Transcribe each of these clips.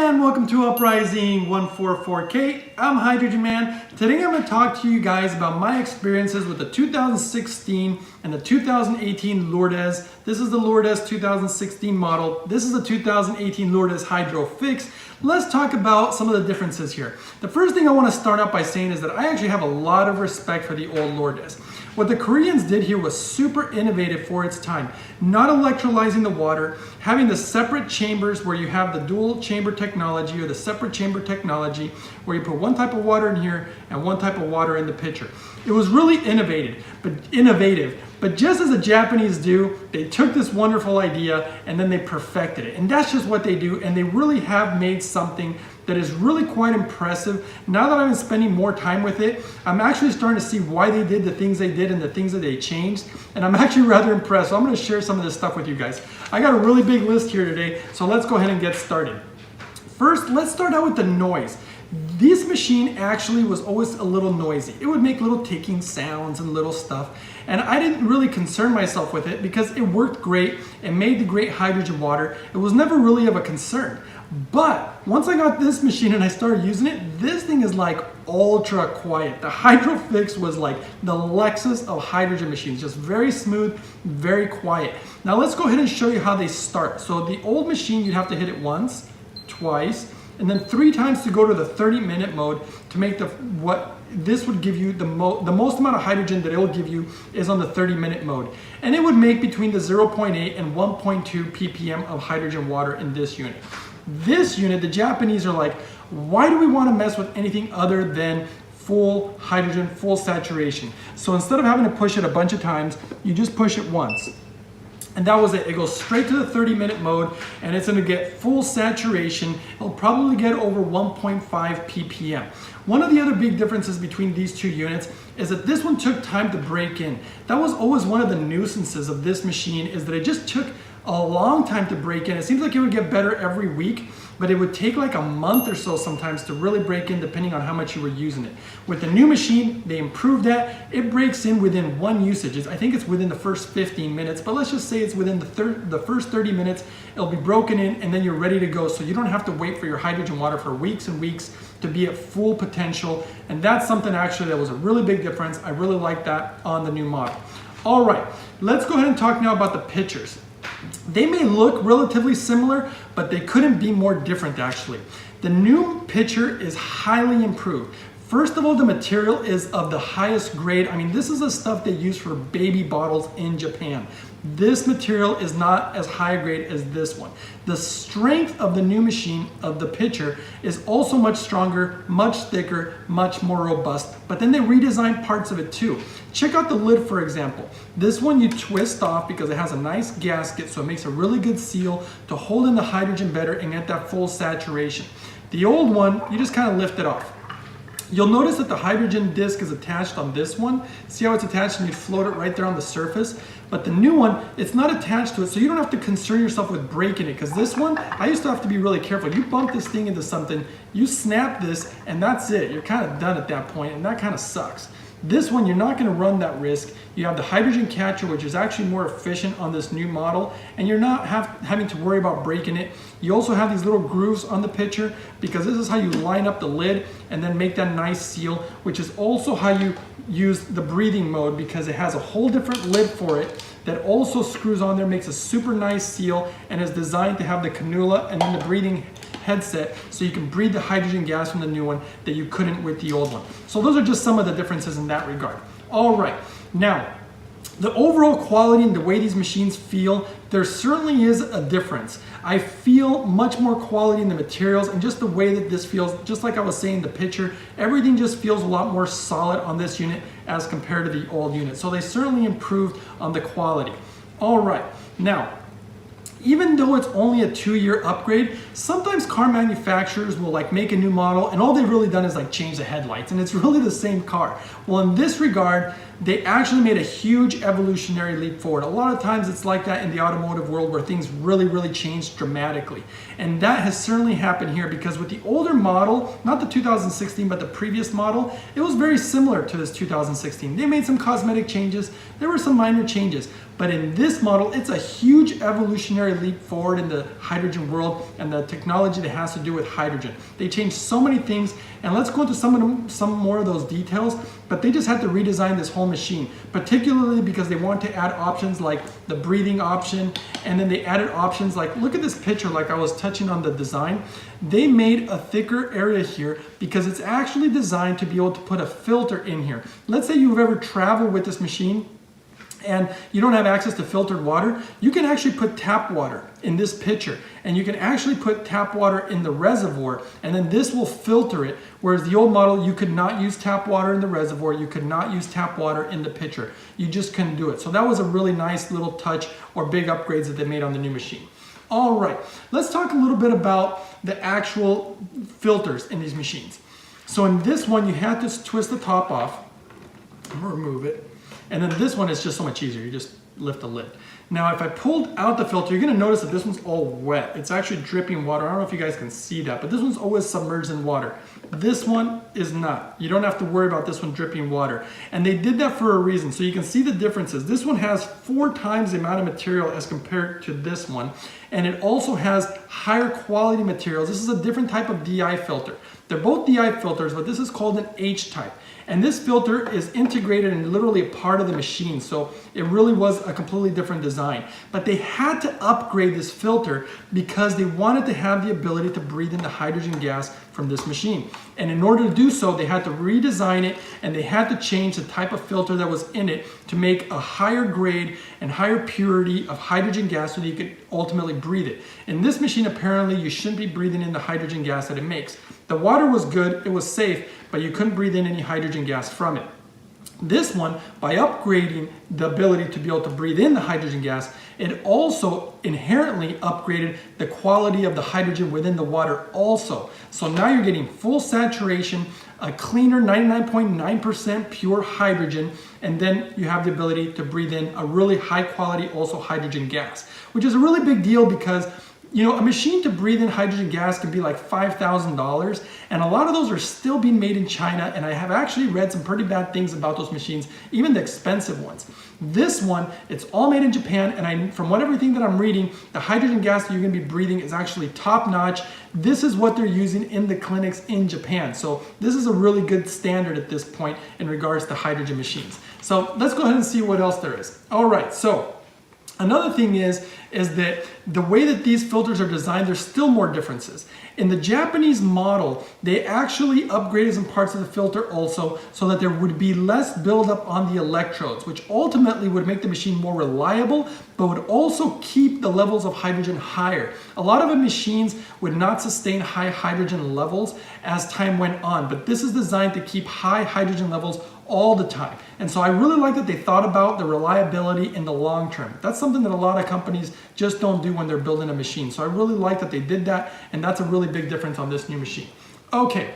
and welcome to Uprising 144K. I'm Hydrogen Man. Today I'm going to talk to you guys about my experiences with the 2016 and the 2018 LOURDES. This is the LOURDES 2016 model. This is the 2018 LOURDES HYDROFIX. Let's talk about some of the differences here. The first thing I want to start out by saying is that I actually have a lot of respect for the old LOURDES. What the Koreans did here was super innovative for its time. Not electrolyzing the water, having the separate chambers where you have the dual chamber technology or the separate chamber technology where you put one type of water in here and one type of water in the pitcher. It was really innovative, but just as the Japanese do, they took this wonderful idea and then they perfected it. And that's just what they do, and they really have made something that is really quite impressive. Now that I've been spending more time with it, I'm actually starting to see why they did the things they did and the things that they changed, and I'm actually rather impressed. So I'm going to share some of this stuff with you guys. I got a really big list here today, so let's go ahead and get started. First, let's start out with the noise. This machine actually was always a little noisy. It would make little ticking sounds and little stuff, and I didn't really concern myself with it because it worked great and made the great hydrogen water. It was never really of a concern. But once I got this machine and I started using it, this thing is like ultra quiet. The HYDROFIX was like the Lexus of hydrogen machines, just very smooth, very quiet. Now let's go ahead and show you how they start. So the old machine, you'd have to hit it once, twice, and then 3 times to go to the 30-minute mode to make what this would give you the most amount of hydrogen that it will give you is on the 30-minute mode. And it would make between the 0.8 and 1.2 ppm of hydrogen water in this unit. This unit, the Japanese are like, why do we want to mess with anything other than full hydrogen, full saturation? So instead of having to push it a bunch of times, you just push it once. And that was it. It goes straight to the 30-minute mode, and it's going to get full saturation. It'll probably get over 1.5 ppm. One of the other big differences between these two units is that this one took time to break in. That was always one of the nuisances of this machine, is that it just took a long time to break in. It seems like it would get better every week, but it would take like a month or so sometimes to really break in, depending on how much you were using it. With the new machine, they improved that. It breaks in within one usage. I think it's within the first 15 minutes, but let's just say it's within the first 30 minutes. It'll be broken in and then you're ready to go. So you don't have to wait for your hydrogen water for weeks and weeks to be at full potential. And that's something actually that was a really big difference. I really like that on the new model. All right, let's go ahead and talk now about the pitchers. They may look relatively similar, but they couldn't be more different actually. The new pitcher is highly improved. First of all, the material is of the highest grade. I mean, this is the stuff they use for baby bottles in Japan. This material is not as high a grade as this one. The strength of the new machine, of the pitcher, is also much stronger, much thicker, much more robust. But then they redesigned parts of it too. Check out the lid, for example. This one you twist off because it has a nice gasket, so it makes a really good seal to hold in the hydrogen better and get that full saturation. The old one, you just kind of lift it off. You'll notice that the hydrogen disc is attached on this one. See how it's attached and you float it right there on the surface? But the new one, it's not attached to it, so you don't have to concern yourself with breaking it, because this one, I used to have to be really careful. You bump this thing into something, you snap this, and that's it. You're kind of done at that point, and that kind of sucks. This one, you're not going to run that risk. You have the hydrogen catcher, which is actually more efficient on this new model, and you're not having to worry about breaking it. You also have these little grooves on the pitcher, because this is how you line up the lid and then make that nice seal, which is also how you use the breathing mode, because it has a whole different lid for it that also screws on there, makes a super nice seal, and is designed to have the cannula and then the breathing headset, so you can breathe the hydrogen gas from the new one that you couldn't with the old one. So those are just some of the differences in that regard. All right, now the overall quality and the way these machines feel, there certainly is a difference. I feel much more quality in the materials and just the way that this feels, just like I was saying, the pitcher, everything just feels a lot more solid on this unit as compared to the old unit. So they certainly improved on the quality. All right, now, even though it's only a 2-year upgrade, sometimes car manufacturers will like make a new model and all they've really done is like change the headlights and it's really the same car. Well, in this regard, they actually made a huge evolutionary leap forward. A lot of times it's like that in the automotive world where things really change dramatically. And that has certainly happened here, because with the older model, not the 2016, but the previous model, it was very similar to this 2016. They made some cosmetic changes. There were some minor changes. But in this model, it's a huge evolutionary leap forward in the hydrogen world and the technology that has to do with hydrogen. They changed so many things, and let's go into some more of those details, but they just had to redesign this whole machine, particularly because they want to add options like the breathing option, and then they added options like, look at this picture, like I was touching on the design. They made a thicker area here because it's actually designed to be able to put a filter in here. Let's say you've ever traveled with this machine and you don't have access to filtered water, you can actually put tap water in this pitcher, and you can actually put tap water in the reservoir, and then this will filter it, whereas the old model, you could not use tap water in the reservoir, you could not use tap water in the pitcher. You just couldn't do it. So that was a really nice little touch or big upgrades that they made on the new machine. All right, let's talk a little bit about the actual filters in these machines. So in this one, you have to twist the top off. I'm gonna remove it. And then this one is just so much easier. You just lift the lid. Now, if I pulled out the filter, you're gonna notice that this one's all wet. It's actually dripping water. I don't know if you guys can see that, but this one's always submerged in water. This one is not. You don't have to worry about this one dripping water. And they did that for a reason. So you can see the differences. This one has 4 times the amount of material as compared to this one. And it also has higher quality materials. This is a different type of DI filter. They're both DI filters, but this is called an H-type. And this filter is integrated and literally a part of the machine. So it really was a completely different design. But they had to upgrade this filter because they wanted to have the ability to breathe in the hydrogen gas from this machine. And in order to do so, they had to redesign it, and they had to change the type of filter that was in it to make a higher grade and higher purity of hydrogen gas so that you could ultimately breathe it. In this machine, apparently, you shouldn't be breathing in the hydrogen gas that it makes. The water was good, it was safe, but you couldn't breathe in any hydrogen gas from it. This one, by upgrading the ability to be able to breathe in the hydrogen gas, it also inherently upgraded the quality of the hydrogen within the water also. So now you're getting full saturation, a cleaner 99.9% pure hydrogen, and then you have the ability to breathe in a really high quality also hydrogen gas, which is a really big deal because you know, a machine to breathe in hydrogen gas can be like $5,000, and a lot of those are still being made in China, and I have actually read some pretty bad things about those machines, even the expensive ones. This one, it's all made in Japan, and from everything that I'm reading, the hydrogen gas that you're gonna be breathing is actually top-notch. This is what they're using in the clinics in Japan. So this is a really good standard at this point in regards to hydrogen machines. So let's go ahead and see what else there is. All right, so another thing is that the way that these filters are designed, there's still more differences. In the Japanese model, they actually upgraded some parts of the filter also so that there would be less buildup on the electrodes, which ultimately would make the machine more reliable, but would also keep the levels of hydrogen higher. A lot of the machines would not sustain high hydrogen levels as time went on, but this is designed to keep high hydrogen levels all the time. And so I really like that they thought about the reliability in the long term. That's something that a lot of companies just don't do when they're building a machine. So I really like that they did that, and that's a really big difference on this new machine. Okay,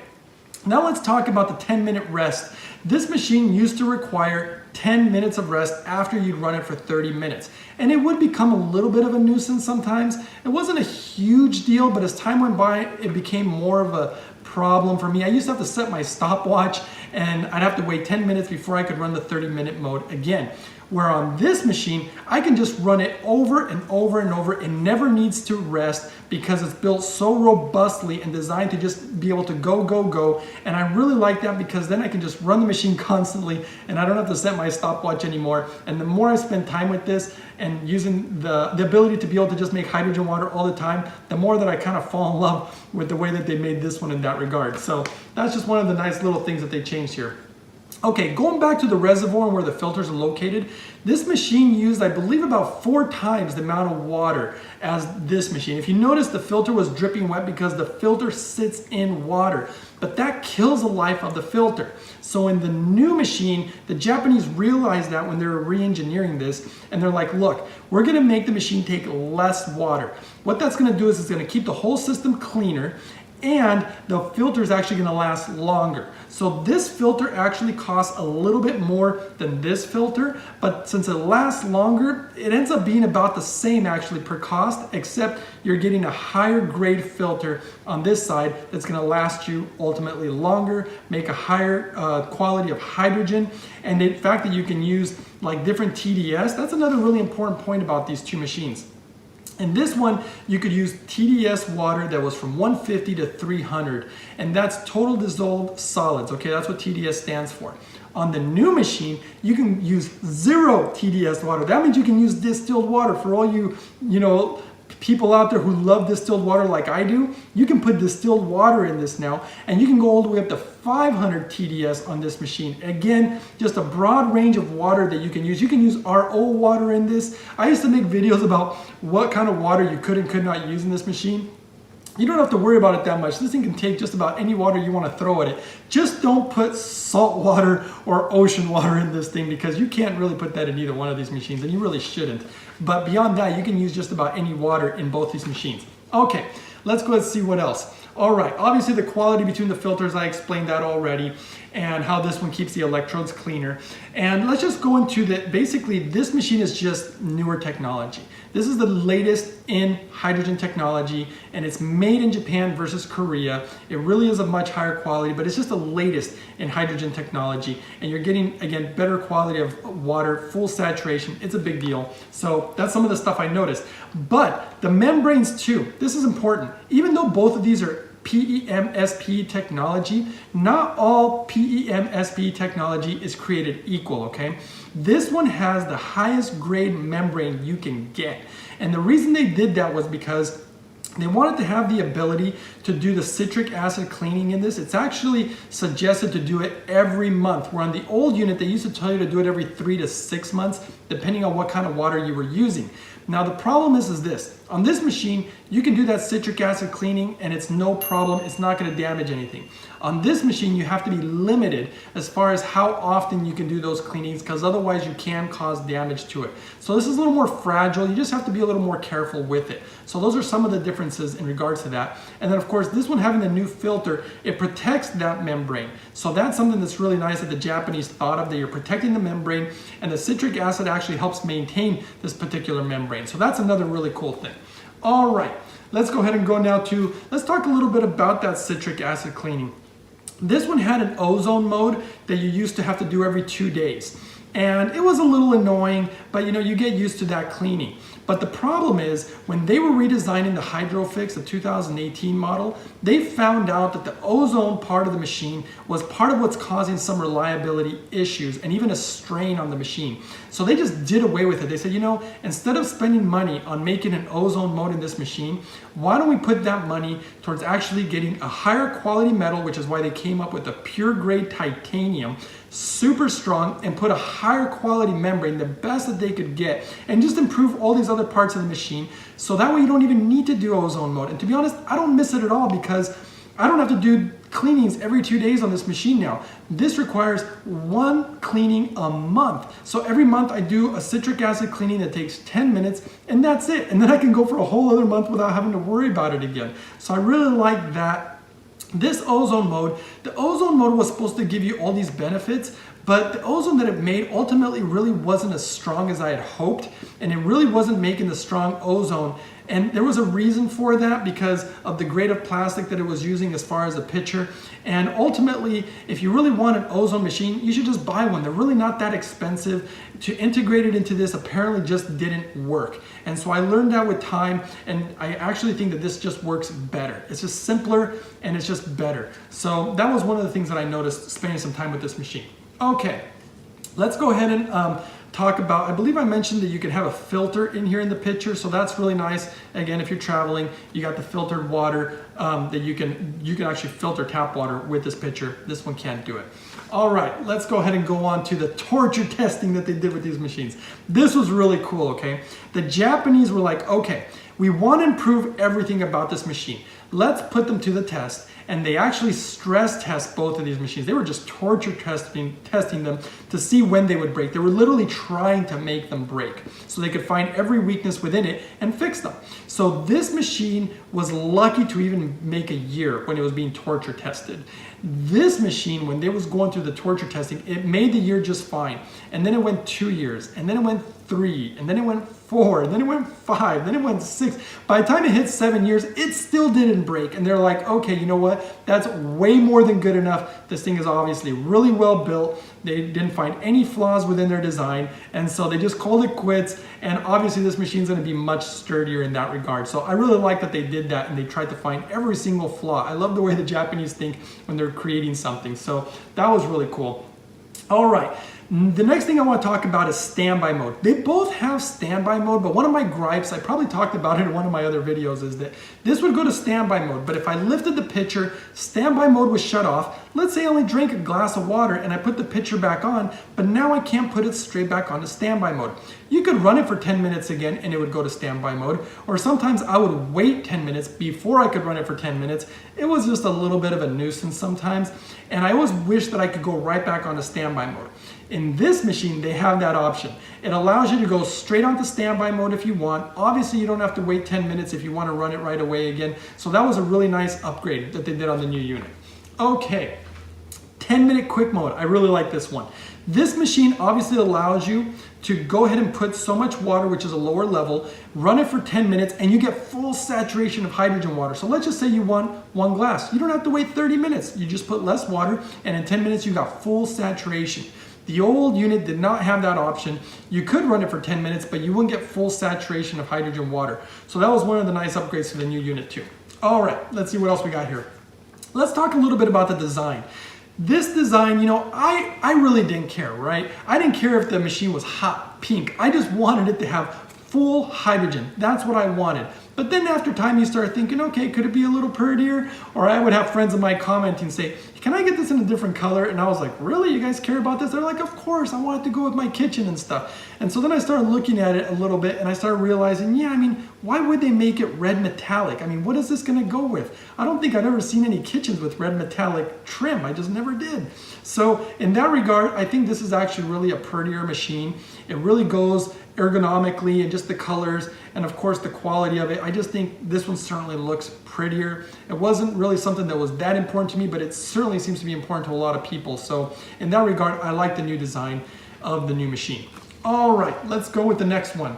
now let's talk about the 10-minute rest. This machine used to require 10 minutes of rest after you'd run it for 30 minutes. And it would become a little bit of a nuisance sometimes. It wasn't a huge deal, but as time went by, it became more of a problem for me. I used to have to set my stopwatch, and I'd have to wait 10 minutes before I could run the 30-minute mode again. Where on this machine, I can just run it over and over and over. It never needs to rest because it's built so robustly and designed to just be able to go, go, go. And I really like that because then I can just run the machine constantly and I don't have to set my stopwatch anymore. And the more I spend time with this and using the ability to be able to just make hydrogen water all the time, the more that I kind of fall in love with the way that they made this one in that regard. So that's just one of the nice little things that they changed here. Okay, going back to the reservoir and where the filters are located, this machine used, I believe, about 4 times the amount of water as this machine. If you notice, the filter was dripping wet because the filter sits in water, but that kills the life of the filter. So in the new machine, the Japanese realized that when they were re-engineering this, and they're like, look, we're gonna make the machine take less water. What that's gonna do is it's gonna keep the whole system cleaner, and the filter is actually going to last longer. So this filter actually costs a little bit more than this filter, but since it lasts longer, it ends up being about the same actually per cost, except you're getting a higher grade filter on this side that's going to last you ultimately longer, make a higher quality of hydrogen, and the fact that you can use like different TDS, that's another really important point about these two machines. In this one, you could use TDS water that was from 150 to 300, and that's total dissolved solids, okay? That's what TDS stands for. On the new machine, you can use 0 TDS water. That means you can use distilled water. For all you people out there who love distilled water like I do, you can put distilled water in this now, and you can go all the way up to 500 TDS on this machine. Again, just a broad range of water that you can use. You can use RO water in this. I used to make videos about what kind of water you could and could not use in this machine. You don't have to worry about it that much. This thing can take just about any water you want to throw at it. Just don't put salt water or ocean water in this thing, because you can't really put that in either one of these machines, and you really shouldn't. But beyond that, you can use just about any water in both these machines. Okay, let's go and see what else. All right, obviously the quality between the filters, I explained that already, and how this one keeps the electrodes cleaner. And let's just go into basically this machine is just newer technology. This is the latest in hydrogen technology, and it's made in Japan versus Korea. It really is a much higher quality, but it's just the latest in hydrogen technology, and you're getting, again, better quality of water, full saturation. It's a big deal. So that's some of the stuff I noticed. But the membranes too, this is important. Even though both of these are PEMSP technology, not all PEMSP technology is created equal, okay? This one has the highest grade membrane you can get. And the reason they did that was because they wanted to have the ability to do the citric acid cleaning in this. It's actually suggested to do it every month, where on the old unit, they used to tell you to do it every 3 to 6 months, depending on what kind of water you were using. Now the problem is this, on this machine, you can do that citric acid cleaning and it's no problem, it's not gonna damage anything. On this machine, you have to be limited as far as how often you can do those cleanings, because otherwise you can cause damage to it. So this is a little more fragile, you just have to be a little more careful with it. So those are some of the differences in regards to that. And then of course, this one having the new filter, it protects that membrane. So that's something that's really nice that the Japanese thought of, that you're protecting the membrane, and the citric acid actually helps maintain this particular membrane. So that's another really cool thing. All right, let's go ahead and go now to, let's talk a little bit about that citric acid cleaning. This one had an ozone mode that you used to have to do every 2 days. And it was a little annoying, but you get used to that cleaning. But the problem is, when they were redesigning the HYDROFIX, the 2018 model, they found out that the ozone part of the machine was part of what's causing some reliability issues and even a strain on the machine. So they just did away with it. They said, instead of spending money on making an ozone mode in this machine, why don't we put that money towards actually getting a higher quality metal, which is why they came up with the pure grade titanium, super strong, and put a higher quality membrane, the best that they could get, and just improve all these other parts of the machine, so that way you don't even need to do ozone mode. And to be honest, I don't miss it at all, because I don't have to do cleanings every 2 days on this machine now. This requires 1 cleaning a month. So every month I do a citric acid cleaning that takes 10 minutes, and that's it. And then I can go for a whole other month without having to worry about it again. So I really like that. This ozone mode, the ozone mode was supposed to give you all these benefits, but the ozone that it made ultimately really wasn't as strong as I had hoped, and it really wasn't making the strong ozone. And there was a reason for that, because of the grade of plastic that it was using as far as the pitcher. And ultimately, if you really want an ozone machine, you should just buy one. They're really not that expensive. To integrate it into this apparently just didn't work. And so I learned that with time, and I actually think that this just works better. It's just simpler and it's just better. So that was one of the things that I noticed spending some time with this machine. Okay, let's go ahead and talk about, I believe I mentioned that you can have a filter in here in the pitcher, so that's really nice. Again, if you're traveling, you got the filtered water that you can actually filter tap water with this pitcher. This one can't do it. All right, let's go ahead and go on to the torture testing that they did with these machines. This was really cool, okay? The Japanese were like, okay, we want to improve everything about this machine. Let's put them to the test. and they actually stress test both of these machines. They were just torture testing them to see when they would break. They were literally trying to make them break so they could find every weakness within it and fix them. So this machine was lucky to even make a year when it was being torture tested. This machine, when they was going through the torture testing, it made the year just fine. And then it went 2 years, and then it went 3, and then it went 4, and then it went 5, then it went 6. By the time it hit 7 years, it still didn't break. And they're like, okay, you know what? That's way more than good enough. This thing is obviously really well built. They didn't find any flaws within their design. And so they just called it quits. And obviously this machine's gonna be much sturdier in that regard. So I really like that they did that and they tried to find every single flaw. I love the way the Japanese think when they're creating something. So that was really cool. All right. The next thing I want to talk about is standby mode. They both have standby mode, but one of my gripes, I probably talked about it in one of my other videos, is that this would go to standby mode, but if I lifted the pitcher, standby mode was shut off. Let's say I only drank a glass of water and I put the pitcher back on, but now I can't put it straight back onto standby mode. You could run it for 10 minutes again and it would go to standby mode, or sometimes I would wait 10 minutes before I could run it for 10 minutes. It was just a little bit of a nuisance sometimes, and I always wish that I could go right back onto standby mode. In this machine, they have that option. It allows you to go straight onto standby mode if you want. Obviously, you don't have to wait 10 minutes if you want to run it right away again. So that was a really nice upgrade that they did on the new unit. Okay, 10-minute quick mode. I really like this one. This machine obviously allows you to go ahead and put so much water, which is a lower level, run it for 10 minutes, and you get full saturation of hydrogen water. So let's just say you want 1 glass. You don't have to wait 30 minutes. You just put less water, and in 10 minutes, you got full saturation. The old unit did not have that option. You could run it for 10 minutes, but you wouldn't get full saturation of hydrogen water. So that was one of the nice upgrades to the new unit too. All right, let's see what else we got here. Let's talk a little bit about the design. This design, you know, I really didn't care, right? I didn't care if the machine was hot pink. I just wanted it to have full hydrogen. That's what I wanted. But then after time you start thinking, okay, could it be a little prettier? Or I would have friends of mine commenting say, can I get this in a different color? And I was like, really? You guys care about this? They're like, of course, I want it to go with my kitchen and stuff. And so then I started looking at it a little bit and I started realizing, yeah, I mean, why would they make it red metallic? I mean, what is this gonna go with? I don't think I've ever seen any kitchens with red metallic trim. I just never did. So in that regard, I think this is actually really a prettier machine. It really goes ergonomically and just the colors and of course the quality of it. I just think this one certainly looks prettier. It wasn't really something that was that important to me, but it certainly seems to be important to a lot of people. So in that regard, I like the new design of the new machine. All right, let's go with the next one.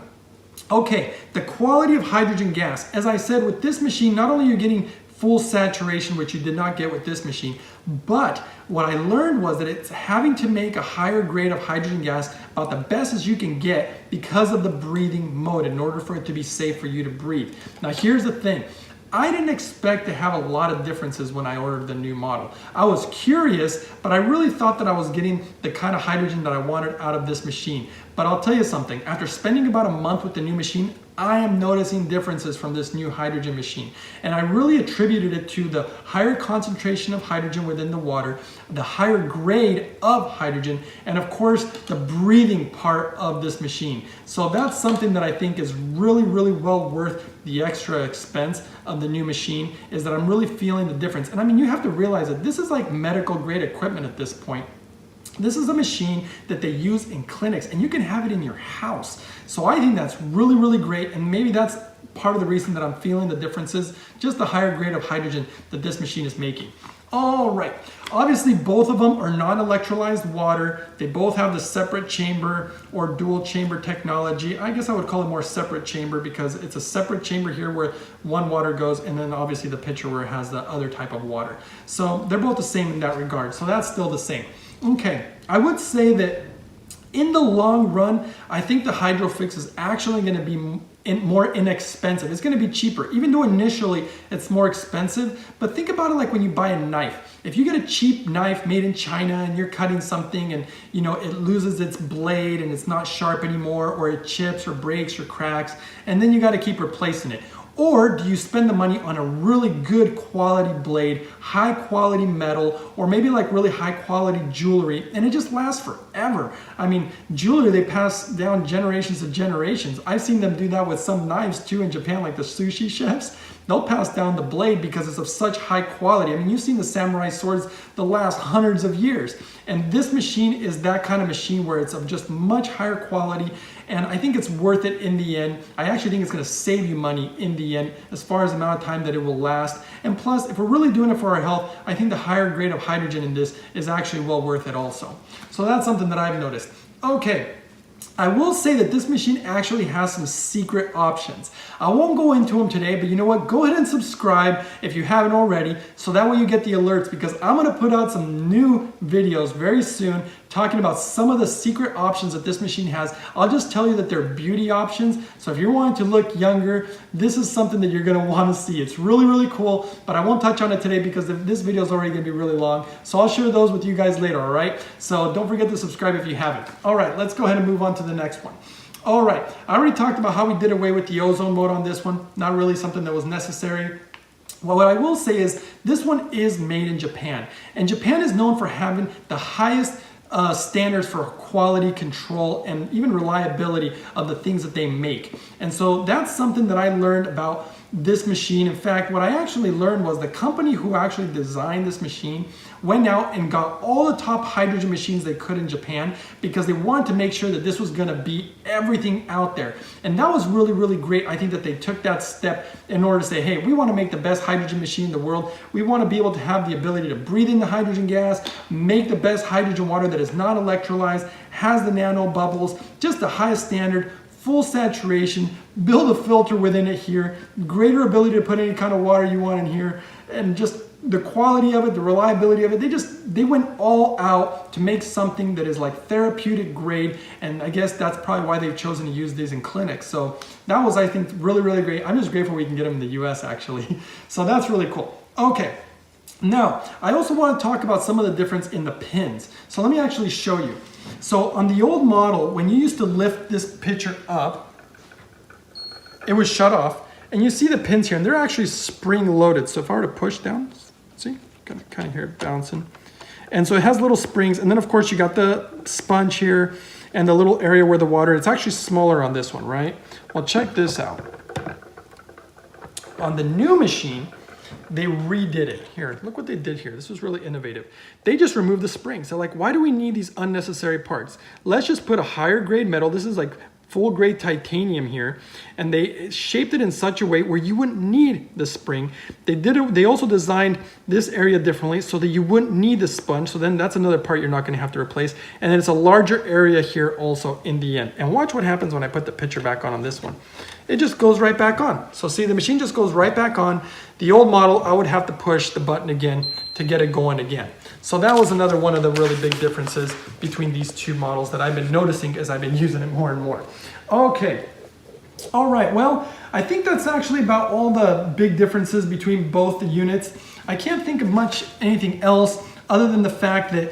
Okay, the quality of hydrogen gas. As I said, with this machine, not only are you getting full saturation, which you did not get with this machine, but what I learned was that it's having to make a higher grade of hydrogen gas about the best as you can get because of the breathing mode in order for it to be safe for you to breathe. Now here's the thing. I didn't expect to have a lot of differences when I ordered the new model. I was curious, but I really thought that I was getting the kind of hydrogen that I wanted out of this machine. But I'll tell you something, after spending about a month with the new machine, I am noticing differences from this new hydrogen machine. And I really attributed it to the higher concentration of hydrogen within the water, the higher grade of hydrogen, and of course, the breathing part of this machine. So that's something that I think is really, really well worth the extra expense of the new machine, is that I'm really feeling the difference. And I mean, you have to realize that this is like medical grade equipment at this point. This is a machine that they use in clinics and you can have it in your house. So I think that's really, really great. And maybe that's part of the reason that I'm feeling the differences, just the higher grade of hydrogen that this machine is making. All right, obviously both of them are non-electrolyzed water. They both have the separate chamber or dual chamber technology. I guess I would call it more separate chamber because it's a separate chamber here where one water goes and then obviously the pitcher where it has the other type of water. So they're both the same in that regard. So that's still the same. Okay, I would say that in the long run, I think the HYDROFIX is actually going to be more inexpensive. It's going to be cheaper, even though initially it's more expensive. But think about it like when you buy a knife. If you get a cheap knife made in China and you're cutting something and you know it loses its blade and it's not sharp anymore, or it chips or breaks or cracks, and then you got to keep replacing it. Or do you spend the money on a really good quality blade, high quality metal, or maybe like really high quality jewelry, and it just lasts forever? I mean, jewelry, they pass down generations to generations. I've seen them do that with some knives too in Japan, like the sushi chefs. They'll pass down the blade because it's of such high quality. I mean, you've seen the samurai swords the last hundreds of years. And this machine is that kind of machine where it's of just much higher quality. And I think it's worth it in the end. I actually think it's gonna save you money in the end as far as the amount of time that it will last. And plus, if we're really doing it for our health, I think the higher grade of hydrogen in this is actually well worth it also. So that's something that I've noticed. Okay. I will say that this machine actually has some secret options. I won't go into them today, but you know what? Go ahead and subscribe if you haven't already, so that way you get the alerts, because I'm gonna put out some new videos very soon talking about some of the secret options that this machine has. I'll just tell you that they're beauty options. So if you're wanting to look younger, this is something that you're gonna wanna see. It's really, really cool, but I won't touch on it today because this video is already gonna be really long. So I'll share those with you guys later, all right? So don't forget to subscribe if you haven't. All right, let's go ahead and move on to the next one. All right, I already talked about how we did away with the ozone mode on this one. Not really something that was necessary. Well, what I will say is this one is made in Japan, and Japan is known for having the highest standards for quality control and even reliability of the things that they make. And so that's something that I learned about this machine. In fact, what I actually learned was the company who actually designed this machine went out and got all the top hydrogen machines they could in Japan because they wanted to make sure that this was going to beat everything out there. And that was really, really great. I think that they took that step in order to say, hey, we want to make the best hydrogen machine in the world. We want to be able to have the ability to breathe in the hydrogen gas, make the best hydrogen water that is not electrolyzed, has the nano bubbles, just the highest standard, full saturation, build a filter within it here, greater ability to put any kind of water you want in here, and just the quality of it, the reliability of it. They went all out to make something that is like therapeutic grade, and I guess that's probably why they've chosen to use these in clinics. So that was, I think, really, really great. I'm just grateful we can get them in the US actually. So that's really cool. Okay. Now, I also want to talk about some of the difference in the pins. So let me actually show you. So on the old model, when you used to lift this pitcher up, it was shut off. And you see the pins here, and they're actually spring loaded. So if I were to push down, see, kind of hear it bouncing. And so it has little springs. And then of course you got the sponge here and the little area where the water, it's actually smaller on this one, right? Well, check this out. On the new machine, they redid it. Here, look what they did here. This was really innovative. They just removed the springs. They're like, why do we need these unnecessary parts? Let's just put a higher grade metal. This is like full grade titanium here, and they shaped it in such a way where you wouldn't need the spring. They also designed this area differently so that you wouldn't need the sponge. So then that's another part you're not going to have to replace. And then it's a larger area here also in the end. And watch what happens when I put the pitcher back on this one. It just goes right back on. So see, the machine just goes right back on. The old model, I would have to push the button again to get it going again. So that was another one of the really big differences between these two models that I've been noticing as I've been using it more and more. Okay, all right, well, I think that's actually about all the big differences between both the units. I can't think of anything else other than the fact that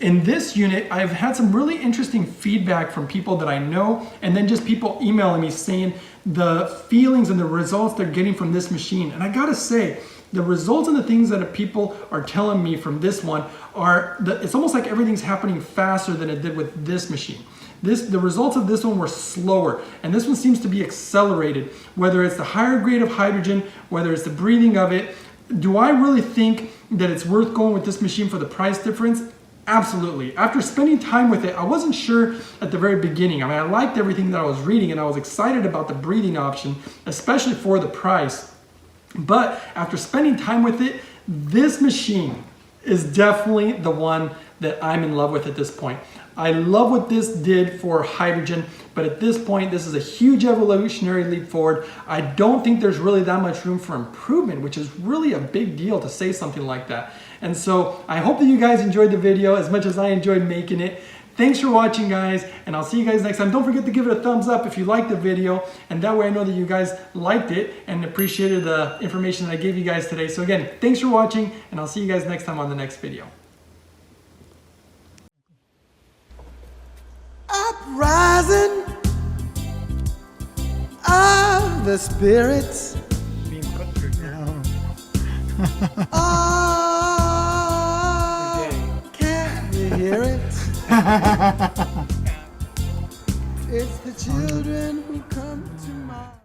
in this unit, I've had some really interesting feedback from people that I know, and then just people emailing me saying the feelings and the results they're getting from this machine. And I gotta say, the results and the things that people are telling me from this one are that it's almost like everything's happening faster than it did with this machine. The results of this one were slower, and this one seems to be accelerated, whether it's the higher grade of hydrogen, whether it's the breathing of it. Do I really think that it's worth going with this machine for the price difference? Absolutely. After spending time with it, I wasn't sure at the very beginning. I mean, I liked everything that I was reading, and I was excited about the breathing option, especially for the price. But after spending time with it, this machine is definitely the one that I'm in love with at this point. I love what this did for hydrogen, but at this point, this is a huge evolutionary leap forward. I don't think there's really that much room for improvement, which is really a big deal to say something like that. And so I hope that you guys enjoyed the video as much as I enjoyed making it. Thanks for watching, guys, and I'll see you guys next time. Don't forget to give it a thumbs up if you liked the video, and that way I know that you guys liked it and appreciated the information that I gave you guys today. So again, thanks for watching, and I'll see you guys next time on the next video. Uprising of the spirits Oh, can you hear it? It's the children who come to mind.